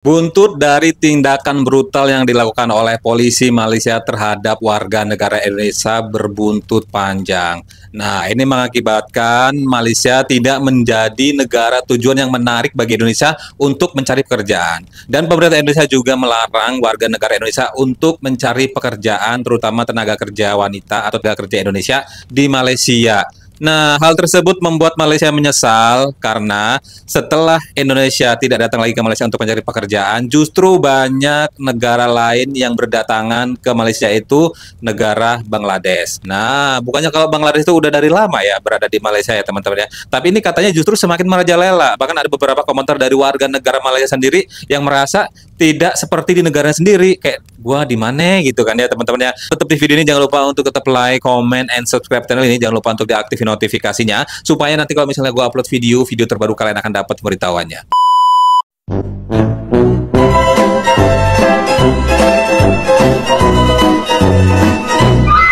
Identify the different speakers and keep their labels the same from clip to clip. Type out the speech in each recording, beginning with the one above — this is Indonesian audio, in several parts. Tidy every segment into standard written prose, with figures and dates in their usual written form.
Speaker 1: Buntut dari tindakan brutal yang dilakukan oleh polisi Malaysia terhadap warga negara Indonesia berbuntut panjang. Nah, ini mengakibatkan Malaysia tidak menjadi negara tujuan yang menarik bagi Indonesia untuk mencari pekerjaan. Dan pemerintah Indonesia juga melarang warga negara Indonesia untuk mencari pekerjaan, terutama tenaga kerja wanita atau tenaga kerja Indonesia di Malaysia. Nah, hal tersebut membuat Malaysia menyesal karena setelah Indonesia tidak datang lagi ke Malaysia untuk mencari pekerjaan, justru banyak negara lain yang berdatangan ke Malaysia itu negara Bangladesh. Nah, bukannya kalau Bangladesh itu udah dari lama ya berada di Malaysia ya teman-teman ya. Tapi ini katanya justru semakin merajalela. Bahkan ada beberapa komentar dari warga negara Malaysia sendiri yang merasa tidak seperti di negara sendiri, kayak gua di mana gitu kan ya teman-teman ya. Tetap di video ini jangan lupa untuk tetap like, comment, and subscribe channel ini. Jangan lupa untuk diaktifin notifikasinya supaya nanti kalau misalnya gua upload video terbaru kalian akan dapat pemberitahuannya.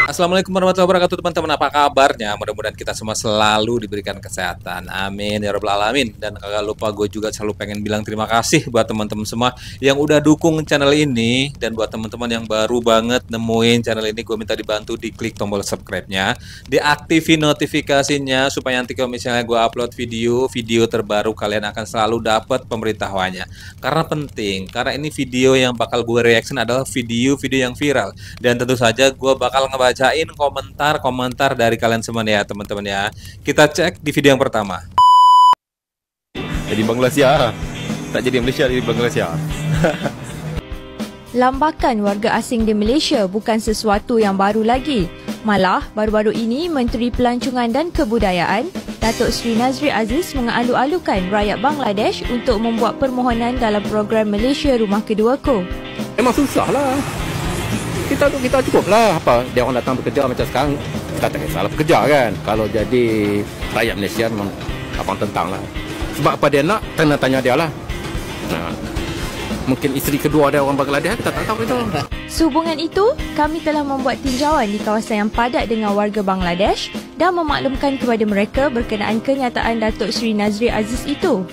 Speaker 1: Assalamualaikum warahmatullahi wabarakatuh teman-teman, apa kabarnya? Mudah-mudahan kita semua selalu diberikan kesehatan, amin ya rabbal alamin. Dan kagak lupa gue juga selalu pengen bilang terima kasih buat teman-teman semua yang udah dukung channel ini. Dan buat teman-teman yang baru banget nemuin channel ini, gue minta dibantu diklik tombol subscribe-nya, diaktifin notifikasinya supaya nanti kalau misalnya gue upload video terbaru kalian akan selalu dapat pemberitahuannya. Karena penting, karena ini video yang bakal gue reaction adalah video-video yang viral. Dan tentu saja gue bakal ngebaca komentar-komentar dari kalian semua ya teman-teman ya. Kita cek di video yang pertama.
Speaker 2: Jadi Bangladesh, tak jadi Malaysia, jadi Bangladesh.
Speaker 3: Lambakan warga asing di Malaysia bukan sesuatu yang baru lagi. Malah, baru-baru ini Menteri Pelancongan dan Kebudayaan, Datuk Seri Nazri Aziz mengalu-alukan rakyat Bangladesh untuk membuat permohonan dalam program Malaysia Rumah Keduaku.
Speaker 2: Memang susah lah. Kita cukup lah. Apa dia orang datang bekerja macam sekarang, kita tak kisahlah bekerja kan. Kalau jadi rakyat Malaysia memang abang tentang lah. Sebab apa dia nak, tanya dia lah. Nah, mungkin isteri kedua dia orang Bangladesh, kita tak tahu itu.
Speaker 3: Sehubungan itu, kami telah membuat tinjauan di kawasan yang padat dengan warga Bangladesh dan memaklumkan kepada mereka berkenaan kenyataan Datuk Seri Nazri Aziz itu.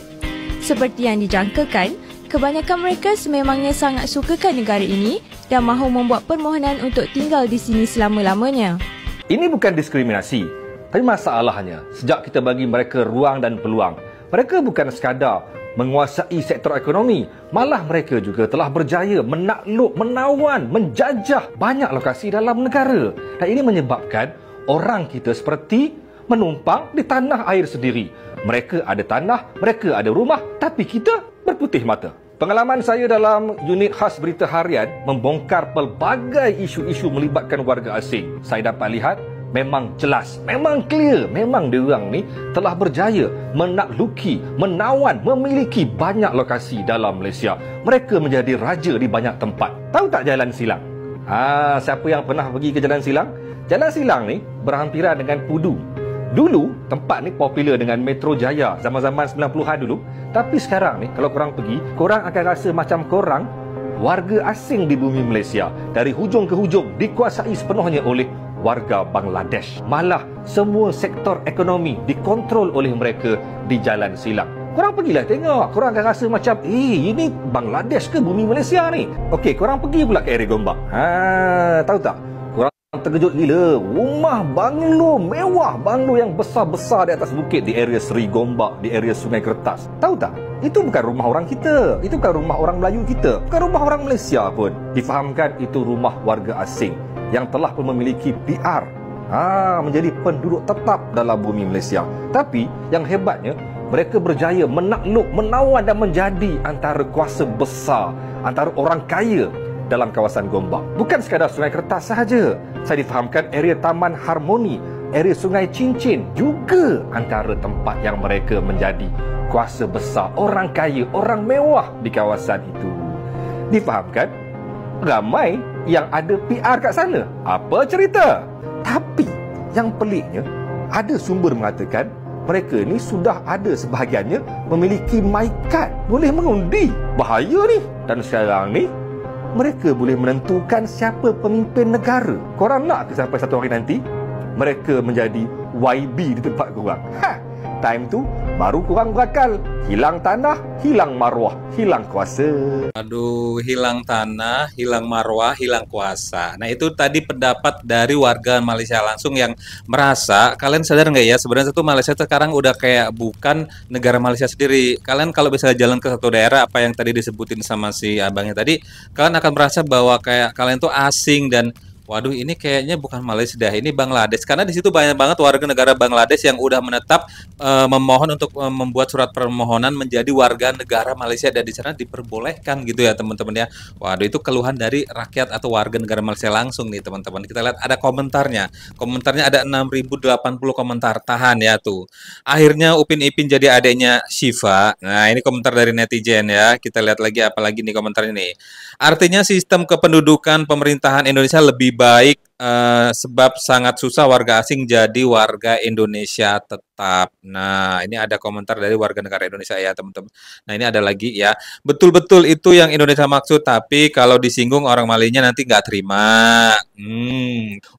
Speaker 3: Seperti yang dijangkakan, kebanyakan mereka sememangnya sangat sukakan negara ini dan mahu membuat permohonan untuk tinggal di sini selama-lamanya.
Speaker 4: Ini bukan diskriminasi, tapi masalahnya sejak kita bagi mereka ruang dan peluang, mereka bukan sekadar menguasai sektor ekonomi, malah mereka juga telah berjaya menakluk, menawan, menjajah banyak lokasi dalam negara. Dan ini menyebabkan orang kita seperti menumpang di tanah air sendiri. Mereka ada tanah, mereka ada rumah, tapi kita berputih mata. Pengalaman saya dalam unit khas berita harian membongkar pelbagai isu-isu melibatkan warga asing. Saya dapat lihat memang jelas, memang clear, memang diorang ni telah berjaya menakluki, menawan, memiliki banyak lokasi dalam Malaysia. Mereka menjadi raja di banyak tempat. Tahu tak Jalan Silang? Siapa yang pernah pergi ke Jalan Silang? Jalan Silang ni berhampiran dengan Pudu. Dulu tempat ni popular dengan Metro Jaya zaman-zaman 90-an dulu. Tapi sekarang ni kalau korang pergi, korang akan rasa macam korang warga asing di bumi Malaysia. Dari hujung ke hujung dikuasai sepenuhnya oleh warga Bangladesh. Malah semua sektor ekonomi dikontrol oleh mereka di Jalan Silang. Korang pergilah tengok, korang akan rasa macam ini Bangladesh ke bumi Malaysia ni? Okey, korang pergi pula ke area Gombak. Tahu tak? Terkejut gila, rumah banglo mewah, banglo yang besar-besar di atas bukit di area Seri Gombak, di area Sungai Kertas. Tahu tak? Itu bukan rumah orang kita, itu bukan rumah orang Melayu kita, bukan rumah orang Malaysia pun. Difahamkan itu rumah warga asing yang telah pun memiliki PR, menjadi penduduk tetap dalam bumi Malaysia. Tapi yang hebatnya, mereka berjaya menakluk, menawan dan menjadi antara kuasa besar, antara orang kaya dalam kawasan Gombak. Bukan sekadar Sungai Kertas sahaja. Saya difahamkan area Taman Harmoni, area Sungai Cincin juga antara tempat yang mereka menjadi kuasa besar, orang kaya, orang mewah di kawasan itu. Difahamkan ramai yang ada PR kat sana. Apa cerita? Tapi yang peliknya, ada sumber mengatakan mereka ni sudah ada sebahagiannya memiliki my card, boleh mengundi. Bahaya ni. Dan sekarang ni mereka boleh menentukan siapa pemimpin negara. Korang nak ke sampai satu hari nanti mereka menjadi YB di tempat korang? Time tu baru kurang berakal. Hilang tanah, hilang maruah, hilang kuasa.
Speaker 1: Aduh, hilang tanah, hilang marwah, hilang kuasa. Nah, itu tadi pendapat dari warga Malaysia langsung yang merasa, kalian sadar nggak ya, sebenarnya itu Malaysia sekarang udah kayak bukan negara Malaysia sendiri. Kalian kalau bisa jalan ke satu daerah, apa yang tadi disebutin sama si abangnya tadi, kalian akan merasa bahwa kayak kalian tuh asing dan waduh, ini kayaknya bukan Malaysia dah, ini Bangladesh. Karena di situ banyak banget warga negara Bangladesh yang udah menetap memohon untuk membuat surat permohonan menjadi warga negara Malaysia dan di sana diperbolehkan gitu ya teman-teman ya. Waduh, itu keluhan dari rakyat atau warga negara Malaysia langsung nih teman-teman. Kita lihat ada komentarnya. Komentarnya ada 6.080 komentar. Tahan ya tuh. Akhirnya Upin Ipin jadi adiknya Syifa. Nah, ini komentar dari netizen ya. Kita lihat lagi apa lagi nih komentarnya nih. Artinya sistem kependudukan pemerintahan Indonesia lebih baik sebab sangat susah warga asing jadi warga Indonesia tetap. Nah, ini ada komentar dari warga negara Indonesia ya, teman-teman. Nah, ini ada lagi ya. Betul-betul itu yang Indonesia maksud, tapi kalau disinggung orang Malaynya nanti nggak terima.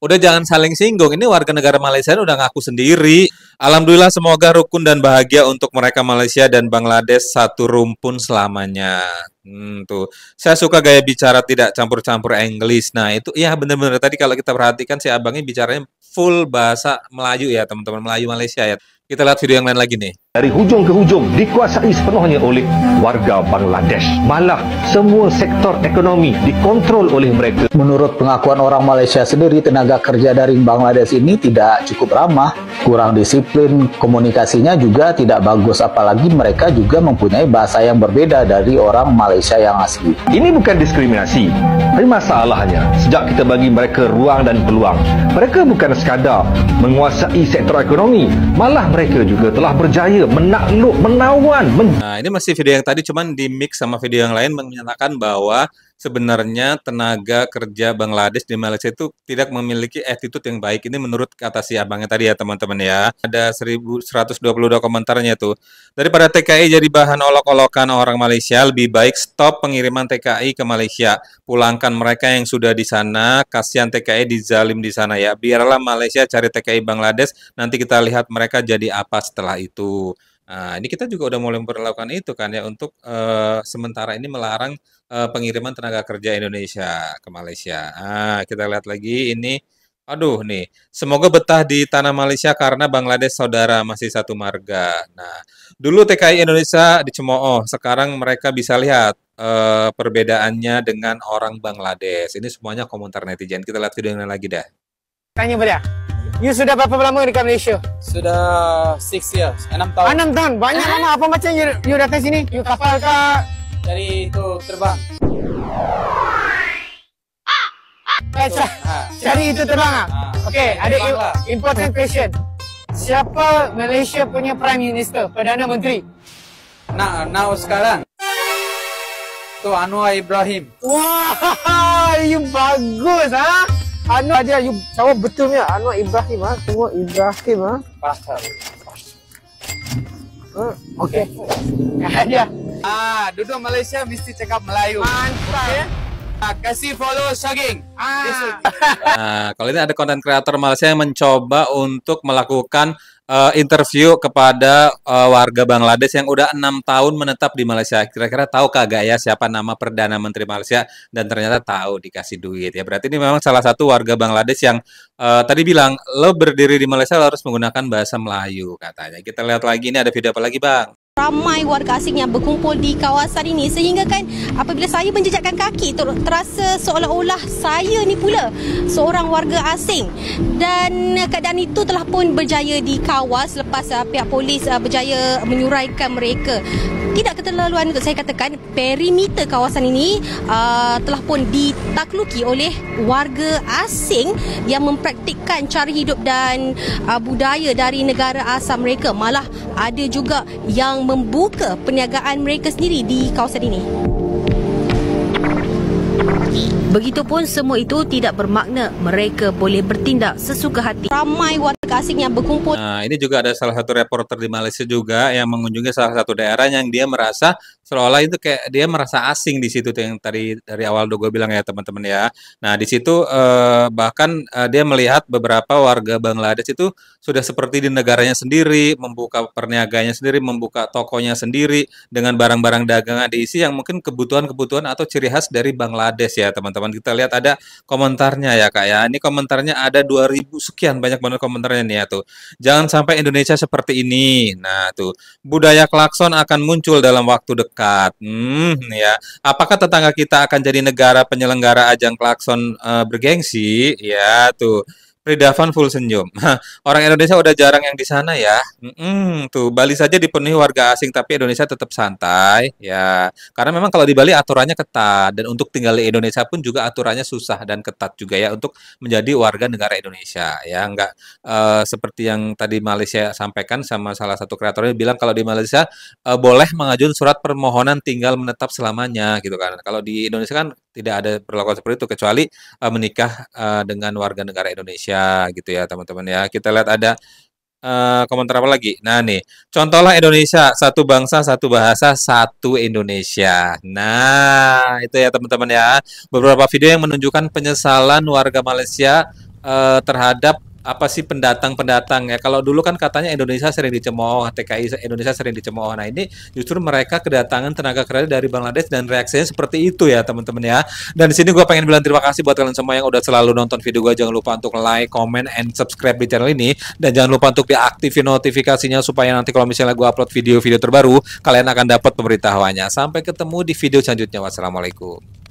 Speaker 1: Udah jangan saling singgung. Ini warga negara Malaysia udah ngaku sendiri. Alhamdulillah semoga rukun dan bahagia untuk mereka Malaysia dan Bangladesh satu rumpun selamanya. Tuh. Saya suka gaya bicara tidak campur-campur English. Nah, itu ya benar-benar tadi kalau kita perhatikan si abangnya bicaranya full bahasa Melayu ya, teman-teman, Melayu Malaysia ya. Kita lihat video yang lain lagi nih.
Speaker 4: Dari hujung ke hujung dikuasai sepenuhnya oleh warga Bangladesh. Malah semua sektor ekonomi dikontrol oleh mereka.
Speaker 5: Menurut pengakuan orang Malaysia sendiri, tenaga kerja dari Bangladesh ini tidak cukup ramah, kurang disiplin, komunikasinya juga tidak bagus, apalagi mereka juga mempunyai bahasa yang berbeda dari orang Malaysia yang asli.
Speaker 4: Ini bukan diskriminasi, tapi masalahnya sejak kita bagi mereka ruang dan peluang, mereka bukan sekadar menguasai sektor ekonomi, malah mereka juga telah berjaya menakluk, menawan.
Speaker 1: Nah, ini masih video yang tadi cuman di mix sama video yang lain menyatakan bahwa sebenarnya tenaga kerja Bangladesh di Malaysia itu tidak memiliki attitude yang baik. Ini menurut kata si abangnya tadi ya teman-teman ya. Ada 1122 komentarnya tuh. Daripada TKI jadi bahan olok-olokan orang Malaysia, lebih baik stop pengiriman TKI ke Malaysia. Pulangkan mereka yang sudah di sana. Kasihan TKI dizalim di sana ya. Biarlah Malaysia cari TKI Bangladesh. Nanti kita lihat mereka jadi apa setelah itu. Nah, ini kita juga udah mulai memperlakukan itu kan ya untuk sementara ini melarang pengiriman tenaga kerja Indonesia ke Malaysia. Kita lihat lagi ini. Aduh nih, semoga betah di tanah Malaysia karena Bangladesh saudara masih satu marga. Nah, dulu TKI Indonesia dicemooh, sekarang mereka bisa lihat perbedaannya dengan orang Bangladesh. Ini semuanya komentar netizen. Kita lihat video yang lain lagi dah.
Speaker 6: Tanya pada, you sudah berapa lama dekat Malaysia?
Speaker 7: Sudah 6 years, 6 tahun.
Speaker 6: 6 tahun, banyak lama. Apa macam you datang sini? You kapal kah?
Speaker 7: Dari itu terbang.
Speaker 6: Cari itu terbang. Okay, ada important question. Siapa Malaysia punya Prime Minister, Perdana Menteri?
Speaker 7: Now sekarang. Tu Anwar Ibrahim.
Speaker 6: Wah, you bagus ha? Anwar dia, you jawab betulnya. Anwar Ibrahim ha? Anwar Ibrahim ha?
Speaker 7: Pasal.
Speaker 6: Okay. Dia.
Speaker 7: Duduk Malaysia mesti cakap Melayu.
Speaker 6: Mantap. Okay?
Speaker 7: Kasih follow Shaging.
Speaker 1: Nah, kalau ini ada konten kreator Malaysia yang mencoba untuk melakukan interview kepada warga Bangladesh yang udah 6 tahun menetap di Malaysia. Kira-kira tahu kagak ya siapa nama Perdana Menteri Malaysia? Dan ternyata tahu, dikasih duit ya. Berarti ini memang salah satu warga Bangladesh yang tadi bilang, lo berdiri di Malaysia lo harus menggunakan bahasa Melayu katanya. Kita lihat lagi, ini ada video apa lagi bang?
Speaker 8: Ramai warga asing yang berkumpul di kawasan ini sehingga kan apabila saya menjejakkan kaki terasa seolah-olah saya ni pula seorang warga asing, dan keadaan itu telah pun berjaya dikawal selepas pihak polis berjaya menyuraikan mereka. Tidak keterlaluan untuk saya katakan perimeter kawasan ini telah pun ditakluki oleh warga asing yang mempraktikkan cara hidup dan budaya dari negara asal mereka. Malah ada juga yang membuka perniagaan mereka sendiri di kawasan ini. Begitupun semua itu tidak bermakna mereka boleh bertindak sesuka hati. Ramai warga warga asing yang berkumpul.
Speaker 1: Nah, ini juga ada salah satu reporter di Malaysia juga yang mengunjungi salah satu daerah yang dia merasa seolah-olah itu kayak dia merasa asing di situ tuh yang tadi dari awal gue bilang ya teman-teman ya. Nah, di situ bahkan dia melihat beberapa warga Bangladesh itu sudah seperti di negaranya sendiri, membuka perniagaannya sendiri, membuka tokonya sendiri dengan barang-barang dagangan diisi yang mungkin kebutuhan-kebutuhan atau ciri khas dari Bangladesh ya teman-teman. Kita lihat ada komentarnya ya Kak ya. Ini komentarnya ada 2000 sekian, banyak banget komentarnya nih ya tuh. Jangan sampai Indonesia seperti ini. Nah, tuh. Budaya klakson akan muncul dalam waktu dekat. Ya. Apakah tetangga kita akan jadi negara penyelenggara ajang klakson bergengsi? Ya, tuh. Pridavan full senyum. Orang Indonesia udah jarang yang di sana ya. Tuh Bali saja dipenuhi warga asing, tapi Indonesia tetap santai ya. Karena memang kalau di Bali aturannya ketat dan untuk tinggal di Indonesia pun juga aturannya susah dan ketat juga ya untuk menjadi warga negara Indonesia ya. Enggak seperti yang tadi Malaysia sampaikan sama salah satu kreatornya bilang kalau di Malaysia boleh mengajukan surat permohonan tinggal menetap selamanya gitu kan. Kalau di Indonesia kan tidak ada perlakuan seperti itu kecuali menikah dengan warga negara Indonesia gitu ya teman-teman ya. Kita lihat ada komentar apa lagi. Nah nih, contohlah Indonesia, satu bangsa, satu bahasa, satu Indonesia. Nah itu ya teman-teman ya. Beberapa video yang menunjukkan penyesalan warga Malaysia terhadap apa sih pendatang-pendatang ya. Kalau dulu kan katanya Indonesia sering dicemooh, TKI Indonesia sering dicemooh. Nah ini justru mereka kedatangan tenaga kerja dari Bangladesh dan reaksinya seperti itu ya teman-teman ya. Dan di sini gue pengen bilang terima kasih buat kalian semua yang udah selalu nonton video gue. Jangan lupa untuk like, comment, and subscribe di channel ini. Dan jangan lupa untuk diaktifin notifikasinya supaya nanti kalau misalnya gue upload video-video terbaru, kalian akan dapat pemberitahuannya. Sampai ketemu di video selanjutnya. Wassalamualaikum.